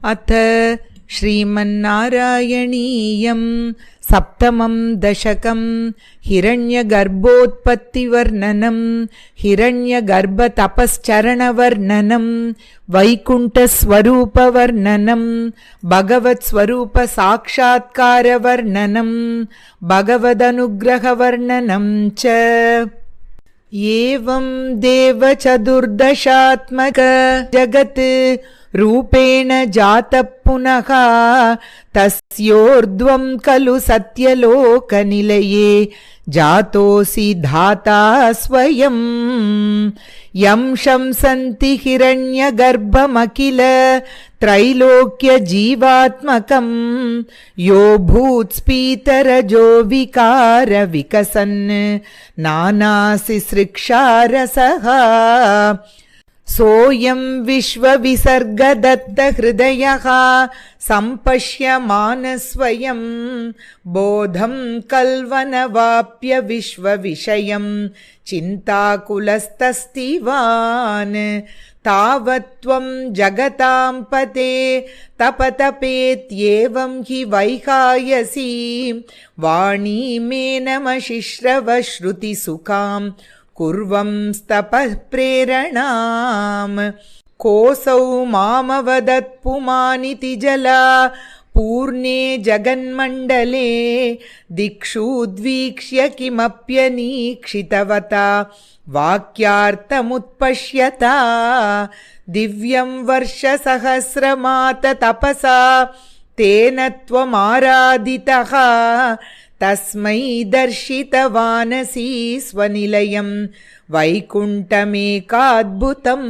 अथ श्रीमन्नारायणीयं सप्तमं दशकं हिरण्यगर्भोत्पत्तिवर्णनं हिरण्यगर्भतपश्चरणवर्णनं वैकुण्ठस्वरूपवर्णनं भगवत्स्वरूपसाक्षात्कारवर्णनं भगवदनुग्रहवर्णनं च। एवं देवचतुर्दशात्मक जगत् रूपेण जातः पुनः तस्योर्ध्वं खलु सत्यलोकनिलये जातोऽसि धाता स्वयं। यं शंसन्ति हिरण्यगर्भमखिल त्रैलोक्यजीवात्मकं यो भूत्स्फीतरजो विकार विकसन् नानासिसृक्षारसः सोऽयं विश्वविसर्गदत्तहृदयः सम्पश्यमानस्वयं बोधं कल्वनवाप्य विश्वविषयं चिन्ताकुलस्तस्तिवान्। तावत्त्वं जगतां पते तपतपेत्येवं हि वैखायसी वाणीमेनमशिश्रवश्रुतिसुखां कुर्वं स्तपः प्रेरणाम्। कोऽसौ मामवदत्पुमानिति जला पूर्णे जगन्मण्डले दिक्षुद्वीक्ष्य किमप्यनीक्षितवता वाक्यार्थमुत्पश्यता। दिव्यं वर्षसहस्रमात तपसा तेन त्वमाराधितः तस्मै दर्शितवानसि स्वनिलयं वैकुण्ठमेकाद्भुतम्।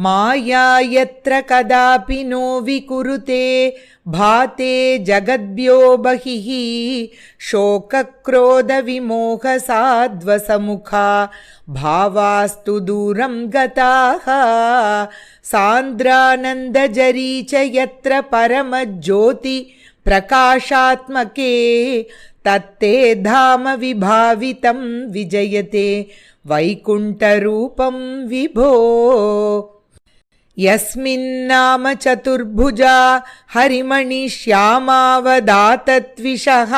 माया यत्र कदापि नो विकुरुते भाते जगद्भ्यो बहिः शोकक्रोधविमोहसाध्वसमुखा भावास्तु दूरं गताः। सान्द्रानन्दजरी च यत्र परमज्योति प्रकाशात्मके तत्ते धाम विभावितं विजयते वैकुण्ठरूपं विभो। यस्मिन्नाम चतुर्भुजा हरिमणिश्यामावदातत्विषः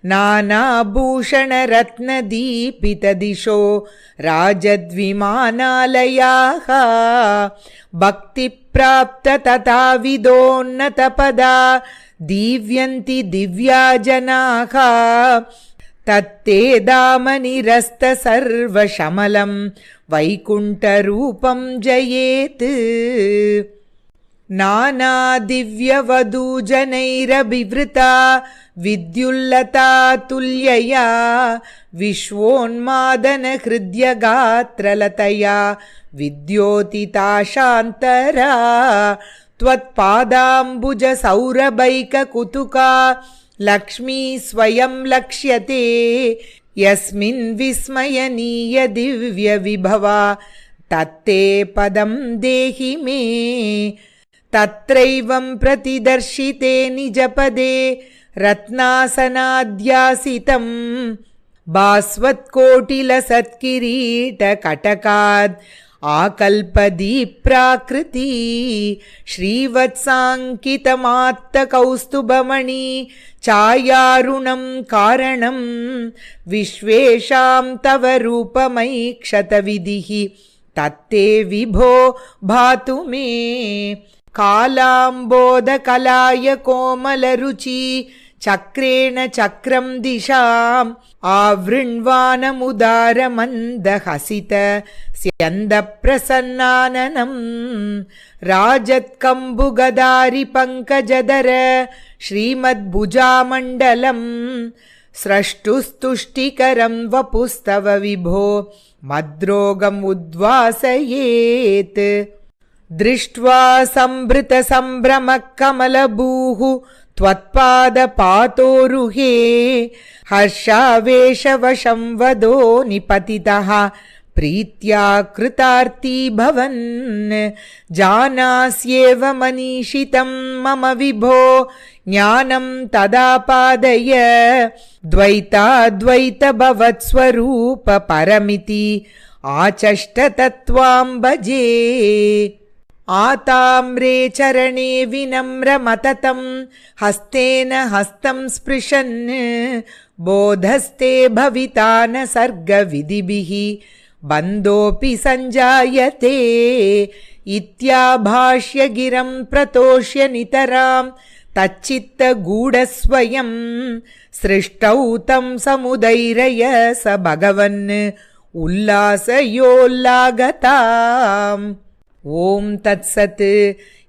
नानाभूषणरत्नदीपितदिशो राजद्विमानालयाः। भक्तिप्राप्ततथाविदोन्नतपदा दीव्यन्ति दिव्या जनाः तत्ते दामनिरस्त सर्वशमलं वैकुण्ठरूपं जयेत्। नानादिव्यवधूजनैरभिवृता विद्युल्लता तुल्यया विश्वोन्मादनहृद्यगात्रलतया विद्योतिता शान्तरा। त्वत्पादाम्बुजसौरभैककुतुका लक्ष्मी स्वयं लक्ष्यते यस्मिन् विस्मयनीय दिव्यविभवा तत्ते पदं देहि मे। तत्रैवं प्रतिदर्शिते निजपदे रत्नासनाद्यासितं भास्वत्कोटिलसत्किरीटकटकाद् आकल्पदीप्राकृती श्रीवत्साङ्कितमात्तकौस्तुभमणि छायारुणं कारणं विश्वेषां तव रूपमैक्षतविधिः तत्ते विभो भातु मे। कालाम्बोदकलाय कोमलरुचि चक्रेण चक्रं दिशाम् आवृण्वानमुदारमन्दहसित स्यन्दप्रसन्नाननं। राजत्कम्बुगदारि पङ्कजधर श्रीमद्भुजामण्डलं स्रष्टुस्तुष्टिकरं वपुस्तव विभो मद्रोगम् उद्वासयेत्। दृष्ट्वा संभृतसम्भ्रमः कमलभूः त्वत्पादपातोरुहे हर्षावेशवशं वदो निपतितः प्रीत्या कृतार्थी भवन्। जानास्येव मनीषितं मम विभो ज्ञानं तदापादय द्वैताद्वैतभवत्स्वरूप परमिति आचष्ट तत्त्वां भजे। आताम्रे चरणे विनम्रमततं हस्तेन हस्तं स्पृशन् बोधस्ते भविता न सर्गविधिभिः बन्धोऽपि सञ्जायते इत्याभाष्य गिरं प्रतोष्य नितरां तच्चित्तगूढस्वयं सृष्टौ तं समुदैरय स भगवन् उल्लासयोल्लागताम्। ॐ तत्सत्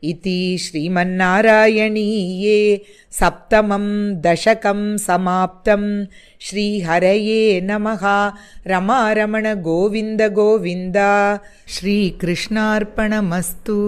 इति श्रीमन्नारायणीये सप्तमं दशकं समाप्तं। श्रीहरये नमः। रमारमण गोविन्द गोविन्द। श्रीकृष्णार्पणमस्तु।